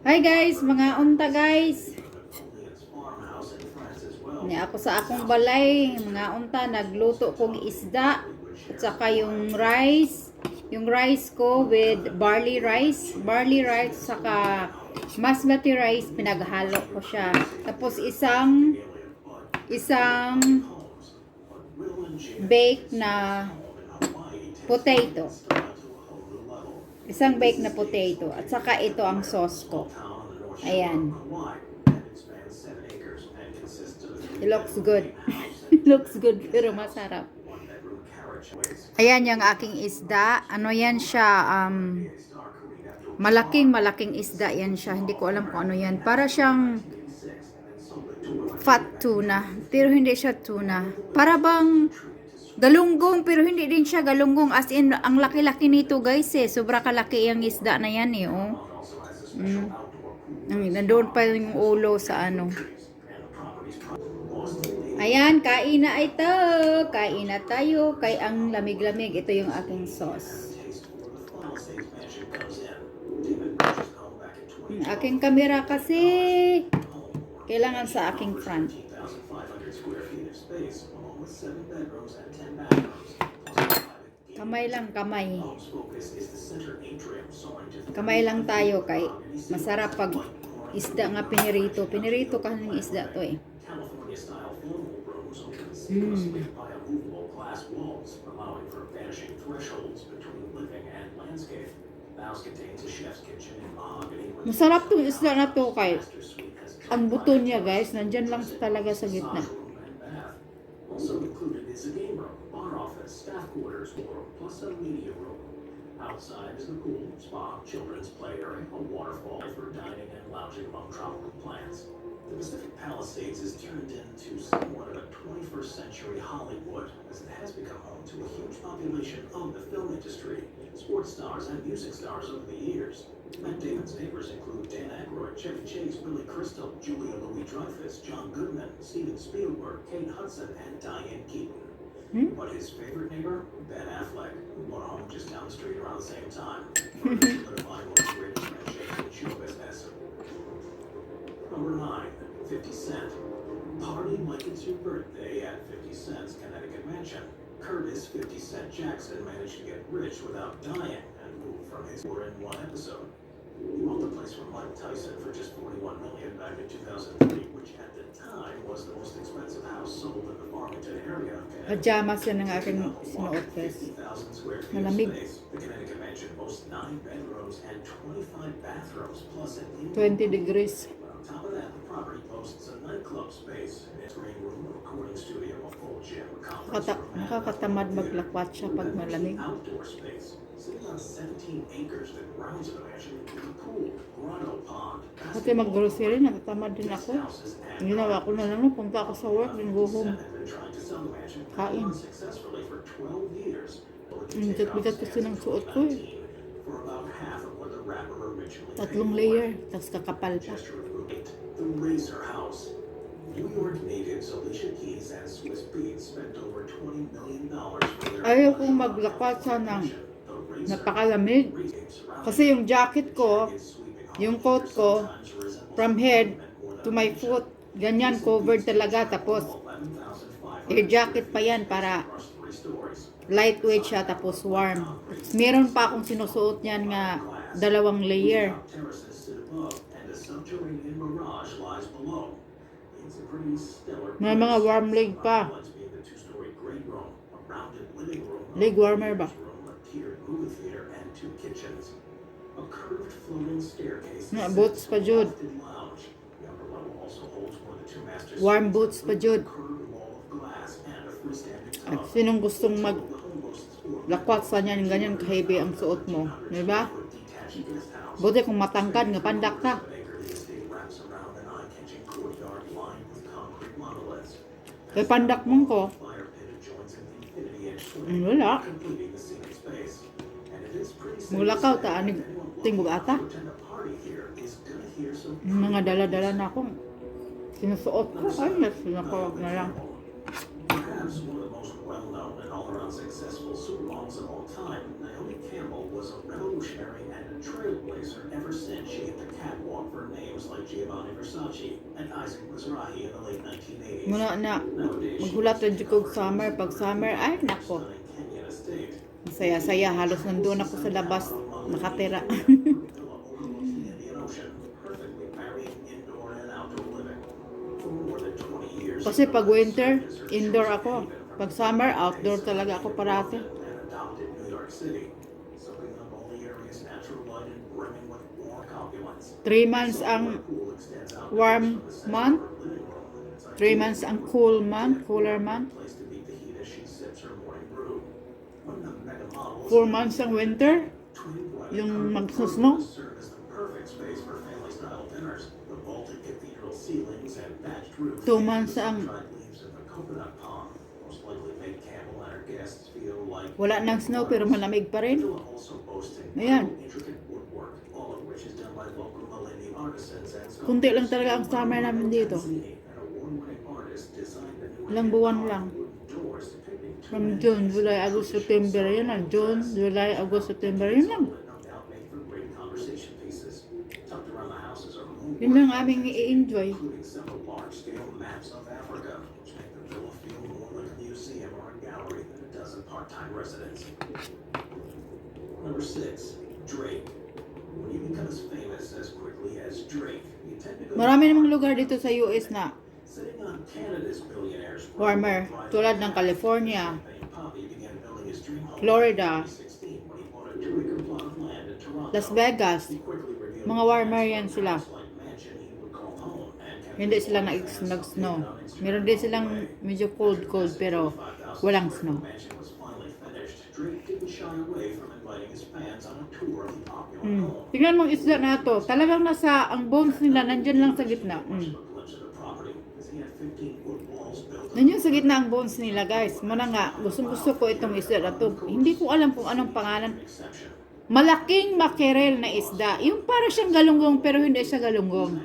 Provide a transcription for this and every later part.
Hi guys, mga unta guys. Ni ako sa akong balay, mga unta nagluto kog isda at saka yung rice. Yung rice ko with barley rice saka basmati rice pinaghalo ko siya. Tapos isang baked na potato. Isang baked na potato. At saka ito ang sauce ko. Ayan. It looks good. It looks good pero masarap. Ayan yung aking isda. Ano yan siya? Malaking isda yan siya. Hindi ko alam kung ano yan. Para siyang fat tuna. Pero hindi siya tuna. Para bang galunggong, pero hindi din siya galunggong. As in, ang laki-laki nito guys eh. Sobra kalaki yung isda na yan eh. Oh. Nandoon pa yung ulo sa ano. Ayan, kain na ito. Kain na tayo. Kay ang lamig-lamig. Ito yung aking sauce. Yung aking camera kasi kailangan sa aking front. Kamay lang, kamay. Kamay lang tayo kay masarap pag isda nga pinirito. Pinirito ka ng isda to eh. Masarap tong isda na to kay ang buto niya guys, nandyan lang talaga sa gitna. Also included is a game room, bar office, staff quarters, plus a media room. Outside is the pool, spa, children's play area, a waterfall for dining and lounging among tropical plants. The Pacific Palisades is turned into somewhat of a 21st century Hollywood, as it has become home to a huge population of the film industry, sports stars and music stars over the years. Matt Damon's neighbors include Dan Aykroyd, Chevy Chase, Billy Crystal, Julia Louis-Dreyfus, John Goodman, Steven Spielberg, Kate Hudson, and Diane Keaton. But his favorite neighbor, Ben Affleck, who bought a home just down the street around the same time, solidifying one of the greatest friendships in show business. Number 9, 50 Cent. Party like it's your birthday at 50 Cent's Connecticut mansion. Curtis 50 Cent Jackson managed to get rich without dying and moved from his in one episode. He bought the place from Mike Tyson for just $41 million back in 2003, which at the time was the most expensive house sold in the Farmington area. Pajamas yan ang aking sinuot guys. Malamig. The Connecticut mansion boasts 9 bedrooms and 25 bathrooms plus an 20 degrees. On top of that, the property boasts a nightclub space, an green room, a recording studio, a full gym, a conference room, Nakakatamad maglakwat siya pag malamig. outdoor space. Sitting on 17 acres that grounds the mansion include a pool, grotto pond, Kasi mag-grocery, natatamad din ako. Ang ginawa ko na lang, punta ako sa work, then go home. Kain. Bigat kasi ng suot ko eh. 3 layer, tapos kakapal pa. The Razor House. New York natives Alicia Keys and Swiss Beats spent over $20 million for their Ayaw kong maglakwat sa ng napakalamig. Kasi yung jacket ko, yung coat ko, from head to my foot, ganyan covered talaga. Tapos, air jacket pa yan para lightweight siya, tapos warm. Meron pa akong sinusuot niyan nga 2 layer. May mga warm leg pa. Leg warmer ba? Na boots pa jud. Warm boots pa jud. At sinong gustong maglakwat sa niyan, ganyan ka-heavy ang suot mo, di ba? Buti kung matangkad nga pandak ka. Kaya pandak mo ko. Wala. Mulakaw ta, anig tingog ata. Mga dala-dala na akong sinusuot ko. Ay, sinakawag na lang. Perhaps one of the most well-known and all-around successful supermodels of all time, Naomi Campbell was a revolutionary and a trailblazer ever since she hit the catwalk for names like Giovanni Versace and Isaac Mizrahi in the late 1980s. Muna na, Nowadays, maghulat rin kog summer. Pag summer, ay nako. stunning Kenyan estate. Saya-saya, halos nandun ako sa labas, nakatira. Villa overlooks the Indian Ocean, perfectly marrying indoor and outdoor living. For more than 20 years, Kasi pag winter, indoor ako. Pag summer, outdoor talaga ako parati. and adopted New York City, soaking up all the area's natural light and brimming with warm opulence. 3 months ang Pool extends out warm month, living room. It's 3 months ang cool month, cooler month, place to beat the heat as she sips her morning brew. One of the mega models 4 months ang winter, twin bladed yung carpet magsasnow. serve as the perfect space for family-style dinners. The vaulted cathedral ceilings and thatched roofs. 2 months ang Dried leaves of the coconut palm most likely make Campbell and her guests feel like. wala nang snow pero malamig pa rin. Villa also boasts Ayan. intricate woodwork, all of which is done by local millennium artisans and Kunti lang talaga ang summer namin dito. An award-winning artist designed the new Ilang buwan lang. wooden doors depicting two From June, July, August, September, yun lang. June, July, August, September, yun lang. no doubt made for great conversation pieces. Tucked around the houses are moon Yun lang aming i-enjoy. including several large-scale maps of Africa, which make the villa feel more like a museum or a gallery than it does a part-time residence. Number 6, Drake. When you become as famous as quickly as Drake, you tend to go Marami namang lugar dito sa US na sitting on Canada's billionaires. warmer. Tulad ng California, Poppy began building his dream home Florida, in 2016 when he bought a 2-acre plot of land in Toronto. Las Vegas. He quickly revealed Mga warmer yan sila. like mansion he would call home and kept Hindi sila nag-snow. Meron din silang medyo cold pero walang snow. mansion was finally finished. Drake didn't shy away from inviting his fans on a tour of the opulent home. Tingnan mo isda na to. Talagang nasa, ang bones nila nandyan lang sa gitna. A glimpse of the property as he had 15-foot walls built up. Nandiyan sa gitna ang bones nila guys. Muna nga, gusto ko itong isda na to. Hindi ko alam kung anong pangalan. Exception. Malaking mackerel na isda. Yung para siyang galunggong pero hindi siya galunggong.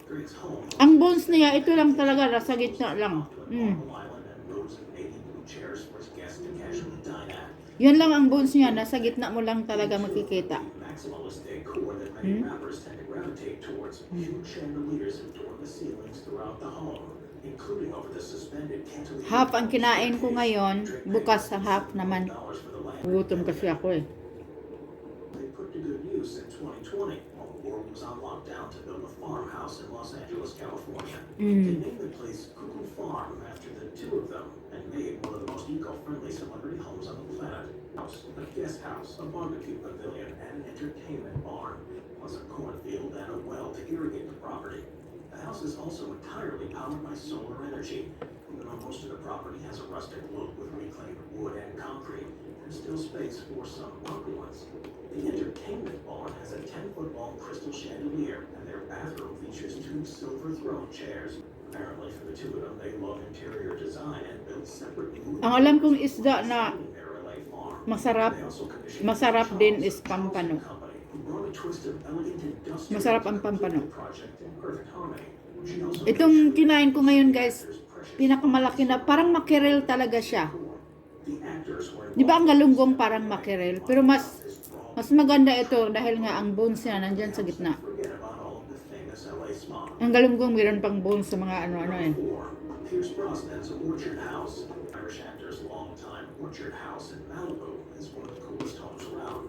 Drake's home Ang bones niya, ito lang talaga, nasa gitna lang. island and rows of navy blue chairs for his guests to casually dine at. Yan lang ang bones niya, nasa gitna mo lang talaga makikita. Maximalist decor that many rappers tend to gravitate towards. Huge chandeliers adorn the ceilings throughout the home, including over the suspended cantilever. Half ang kinain ko ngayon, bukas sa half naman. Dollars for the land. Gutom kasi ako eh. They put to good use in 2020 while the world was on lockdown to build a farmhouse in Los Angeles, California. They named the place Cuckoo Farm after the two of them and made one of the most eco-friendly celebrity homes on the planet. A guest house, a barbecue pavilion, and an entertainment barn, plus a cornfield and a well to irrigate the property. The house is also entirely powered by solar energy. Even though most of the property has a rustic look with reclaimed wood and concrete, there's still space for some opulence. The entertainment barn has a 10-foot-long crystal chandelier, and their bathroom features 2 silver throne chairs. Apparently, for the two of them, they love interior design and built separate mood Ang alam kong isda na in their LA farm. masarap, They also commissioned masarap din is Charles pampano. Company, who brought a twist of elegant industrial Masarap ang to the pampano. project in perfect harmony. She also Itong kinain ko ngayon guys, pinakamalaki na, parang mackerel talaga siya. the actors were Di ba ang galunggong parang mackerel? Pero mas maganda ito dahil nga ang bones niya nandyan sa gitna. forget about all of the famous LA smog. Ang galunggong mayroon pang bones sa mga ano-ano eh. Pierce Brosnan's Orchard House. Irish actor's longtime Orchard House in Malibu is one of the coolest homes around.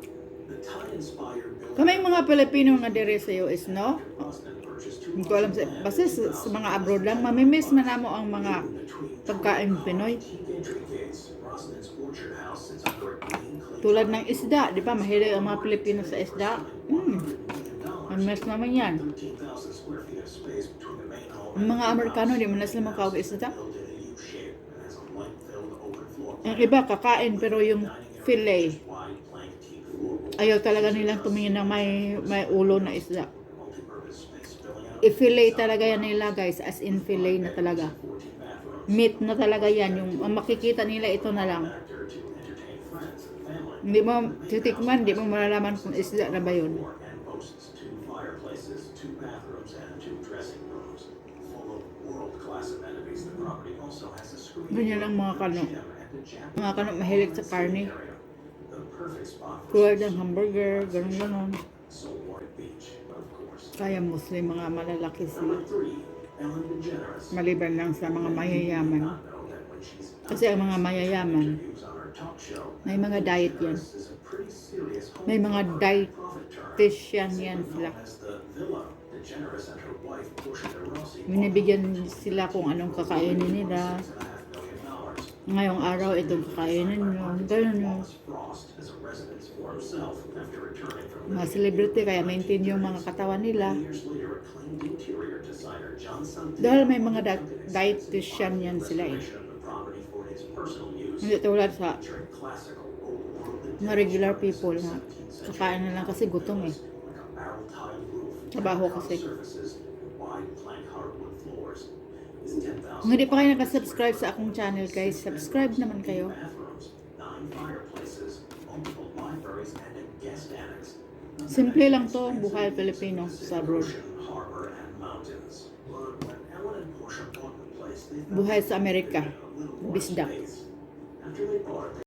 The Thai-inspired building Kamay mga Pilipino nga dire sa US, no? Brosnan purchased 2 Hindi ko alam sa, basta sa mga abroad lang, mamimiss man namo ang mga pagkain Pinoy. entry gates. Brosnan's Orchard House sits under a green clay Tulad ng isda, di ba? Mahilig ang mga Pilipino sa isda. $100 million. Mamimiss naman yan. 13,000 square feet of space between the main home Ang mga Amerikano, di mo na sila makawag isda. built in a U-shape and has a light-filled open floor Ang iba, kakain, pero yung fillet, wide plank teak floor ayaw talaga nilang tumingin na may ulo na isda. multi-purpose space filling out I-fillet talaga yan nila guys, as in fillet na talaga. 14 bathrooms. Meat na talaga yan, yung ang makikita nila ito na lang. Factor to entertain friends and family. Hindi mo titikman, hindi mo malalaman kung isda na ba yun. And boasts 2 fireplaces, 2 bathrooms, and 2 dressing rooms. Full of world-class amenities, the property also has a screen Ganyan ang mga kano. gym and a Japanese Mga kano mahilig sa karne. area. The perfect spot for Tulad ng hamburger, ganun-ganun. Saltwater Beach, of course. Kaya Muslim mga malalaki sila. Number 3, Ellen DeGeneres. Maliban lang sa mga mayayaman. Not know that when she's Kasi ang mga mayayaman, interviews on her talk show, may mga diet yan. DeGeneres is a pretty serious May mga homemaker and profit turner. dietitian yan sila. Known as the Villa, DeGeneres and her wife Portia de Rossi Binibigyan sila kung anong kakainin nila. $6.5 million. Ngayong araw, itong kakainin nyo. Ganun yun. Wallace Frost as a residence for himself after returning from Mga celebrity, kaya maintain yung mga katawan nila. years later, acclaimed interior designer John Santillo Dahil may mga dietitian yan sila eh. restoration of the property for his personal use, Hindi tulad sa featuring classical old-world mga regular people na kakain na lang kasi gutom eh. like a barrel-tiled roof, Trabaho carved kasi. surfaces, and wide plank hardwood floors. His 10,000 Kung hindi pa kayo nakasubscribe sa akong channel guys, subscribe naman kayo. bathrooms, 9 fireplaces, multiple libraries, and a guest annex. Simple lang to, buhay Filipino sa abroad. Ocean, harbor, and mountains. But when Ellen and Portia bought the place, they felt Buhay sa Amerika, a little more bisdak. space. After they bought it,